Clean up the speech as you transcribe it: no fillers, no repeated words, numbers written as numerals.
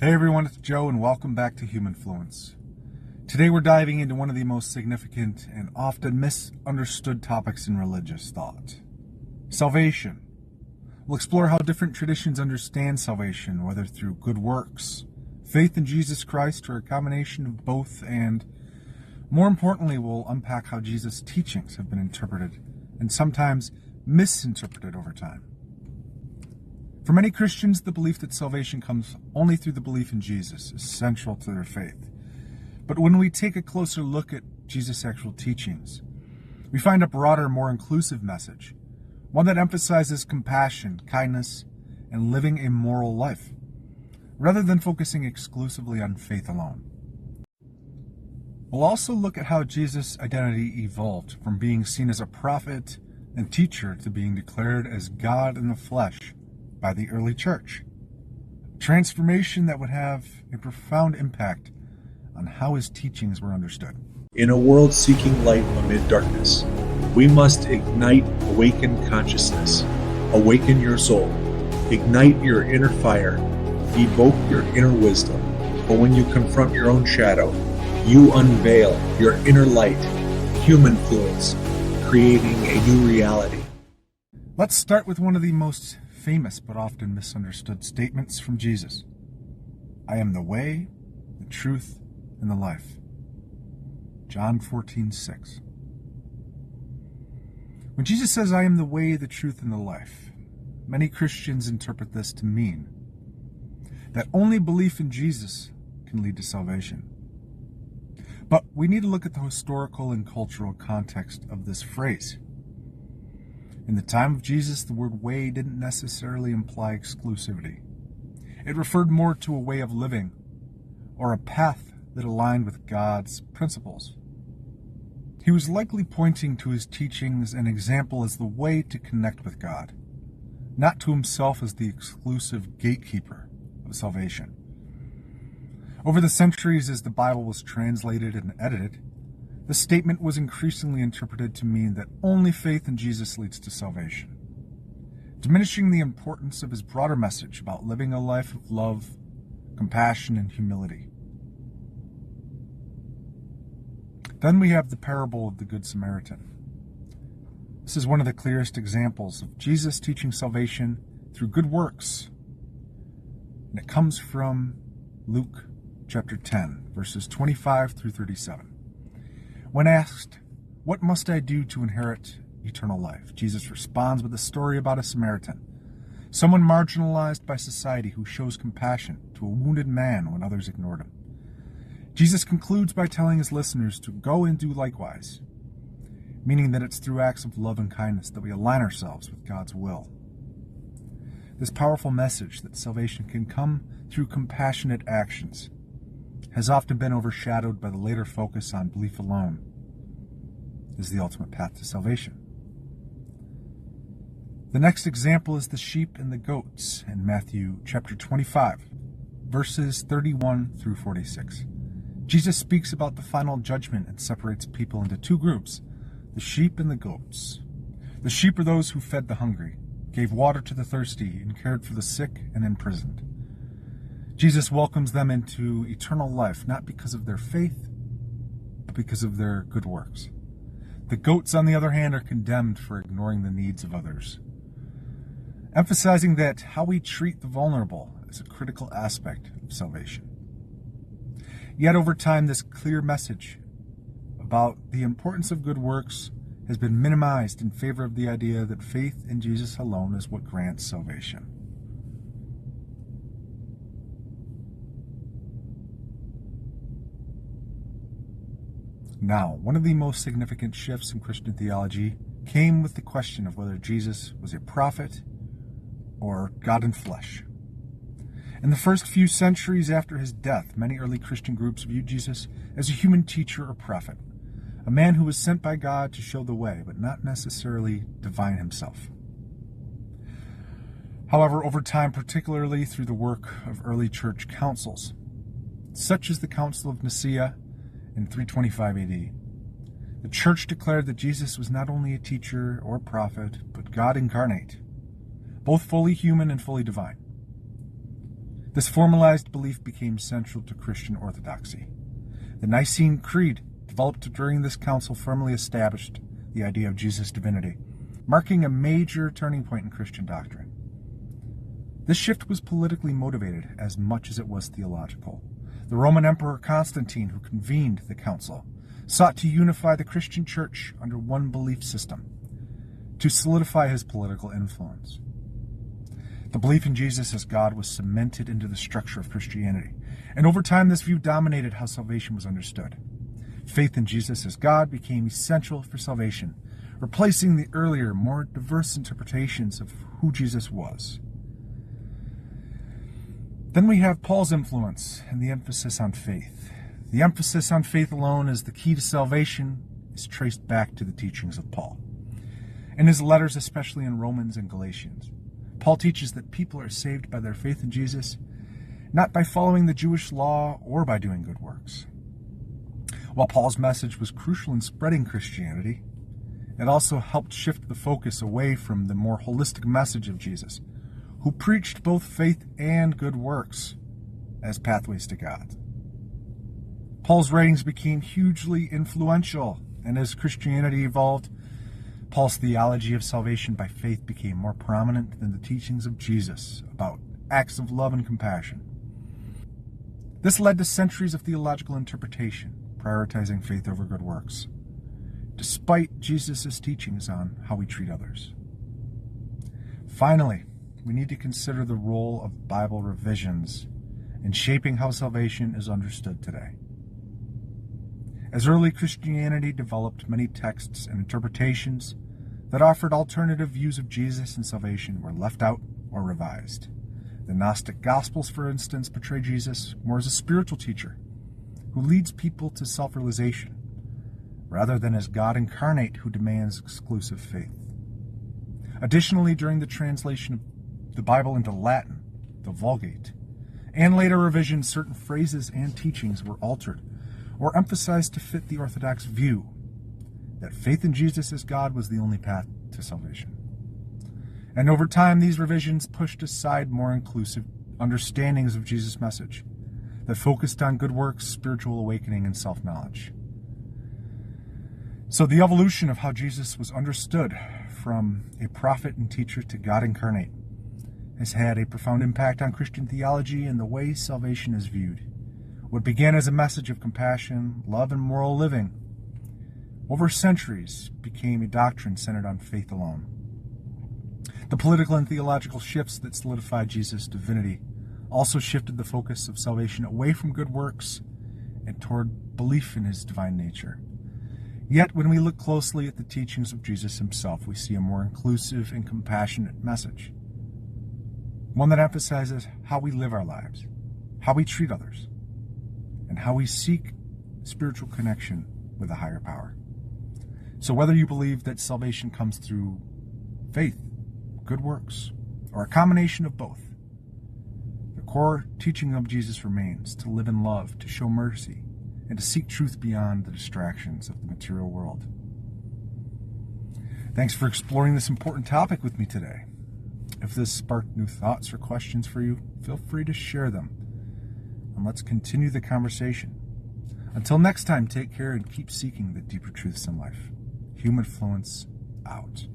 Hey everyone, it's Joe and welcome back to Humanfluence. Today we're diving into one of the most significant and often misunderstood topics in religious thought. Salvation. We'll explore how different traditions understand salvation, whether through good works, faith in Jesus Christ, or a combination of both, and more importantly, we'll unpack how Jesus' teachings have been interpreted and sometimes misinterpreted over time. For many Christians, the belief that salvation comes only through the belief in Jesus is central to their faith. But when we take a closer look at Jesus' actual teachings, we find a broader, more inclusive message, one that emphasizes compassion, kindness, and living a moral life, rather than focusing exclusively on faith alone. We'll also look at how Jesus' identity evolved from being seen as a prophet and teacher to being declared as God in the flesh by the early church. A transformation that would have a profound impact on how his teachings were understood. In a world seeking light amid darkness, we must ignite awakened consciousness, awaken your soul, ignite your inner fire, evoke your inner wisdom. For when you confront your own shadow, you unveil your inner light, Humanfluence, creating a new reality. Let's start with one of the most famous but often misunderstood statements from Jesus. I am the way, the truth, and the life. John 14:6. When Jesus says, I am the way, the truth, and the life, many Christians interpret this to mean that only belief in Jesus can lead to salvation. But we need to look at the historical and cultural context of this phrase. In the time of Jesus, the word way didn't necessarily imply exclusivity. It referred more to a way of living or a path that aligned with God's principles. He was likely pointing to his teachings and example as the way to connect with God, not to himself as the exclusive gatekeeper of salvation. Over the centuries, as the Bible was translated and edited, the statement was increasingly interpreted to mean that only faith in Jesus leads to salvation, diminishing the importance of his broader message about living a life of love, compassion, and humility. Then we have the parable of the Good Samaritan. This is one of the clearest examples of Jesus teaching salvation through good works, and it comes from Luke chapter 10, verses 25 through 37. When asked, what must I do to inherit eternal life? Jesus responds with a story about a Samaritan, someone marginalized by society who shows compassion to a wounded man when others ignored him. Jesus concludes by telling his listeners to go and do likewise, meaning that it's through acts of love and kindness that we align ourselves with God's will. This powerful message that salvation can come through compassionate actions has often been overshadowed by the later focus on belief alone is the ultimate path to salvation. The next example is the sheep and the goats in Matthew chapter 25, verses 31 through 46. Jesus speaks about the final judgment and separates people into two groups, the sheep and the goats. The sheep are those who fed the hungry, gave water to the thirsty, and cared for the sick and imprisoned. Jesus welcomes them into eternal life, not because of their faith, but because of their good works. The goats, on the other hand, are condemned for ignoring the needs of others, emphasizing that how we treat the vulnerable is a critical aspect of salvation. Yet over time, this clear message about the importance of good works has been minimized in favor of the idea that faith in Jesus alone is what grants salvation. Now, one of the most significant shifts in Christian theology came with the question of whether Jesus was a prophet or God in flesh. In the first few centuries after his death, many early Christian groups viewed Jesus as a human teacher or prophet, a man who was sent by God to show the way, but not necessarily divine himself. However, over time, particularly through the work of early church councils, such as the Council of Nicaea in 325 AD, the church declared that Jesus was not only a teacher or prophet, but God incarnate, both fully human and fully divine. This formalized belief became central to Christian orthodoxy. The Nicene Creed, developed during this council, firmly established the idea of Jesus' divinity, marking a major turning point in Christian doctrine. This shift was politically motivated as much as it was theological. The Roman Emperor Constantine, who convened the council, sought to unify the Christian church under one belief system to solidify his political influence. The belief in Jesus as God was cemented into the structure of Christianity, and over time this view dominated how salvation was understood. Faith in Jesus as God became essential for salvation, replacing the earlier, more diverse interpretations of who Jesus was. Then we have Paul's influence and the emphasis on faith. The emphasis on faith alone as the key to salvation is traced back to the teachings of Paul. In his letters, especially in Romans and Galatians, Paul teaches that people are saved by their faith in Jesus, not by following the Jewish law or by doing good works. While Paul's message was crucial in spreading Christianity, it also helped shift the focus away from the more holistic message of Jesus, who preached both faith and good works as pathways to God. Paul's writings became hugely influential, and as Christianity evolved, Paul's theology of salvation by faith became more prominent than the teachings of Jesus about acts of love and compassion. This led to centuries of theological interpretation, prioritizing faith over good works, despite Jesus' teachings on how we treat others. Finally, we need to consider the role of Bible revisions in shaping how salvation is understood today. As early Christianity developed, many texts and interpretations that offered alternative views of Jesus and salvation were left out or revised. The Gnostic Gospels, for instance, portray Jesus more as a spiritual teacher who leads people to self-realization, rather than as God incarnate who demands exclusive faith. Additionally, during the translation of the Bible into Latin, the Vulgate, and later revisions, certain phrases and teachings were altered or emphasized to fit the Orthodox view that faith in Jesus as God was the only path to salvation. And over time, these revisions pushed aside more inclusive understandings of Jesus' message that focused on good works, spiritual awakening, and self-knowledge. So the evolution of how Jesus was understood from a prophet and teacher to God incarnate has had a profound impact on Christian theology and the way salvation is viewed. What began as a message of compassion, love, and moral living, over centuries became a doctrine centered on faith alone. The political and theological shifts that solidified Jesus' divinity also shifted the focus of salvation away from good works and toward belief in his divine nature. Yet, when we look closely at the teachings of Jesus himself, we see a more inclusive and compassionate message. One that emphasizes how we live our lives, how we treat others, and how we seek spiritual connection with a higher power. So whether you believe that salvation comes through faith, good works, or a combination of both, the core teaching of Jesus remains to live in love, to show mercy, and to seek truth beyond the distractions of the material world. Thanks for exploring this important topic with me today. If this sparked new thoughts or questions for you, feel free to share them, and let's continue the conversation. Until next time, take care and keep seeking the deeper truths in life. Humanfluence out.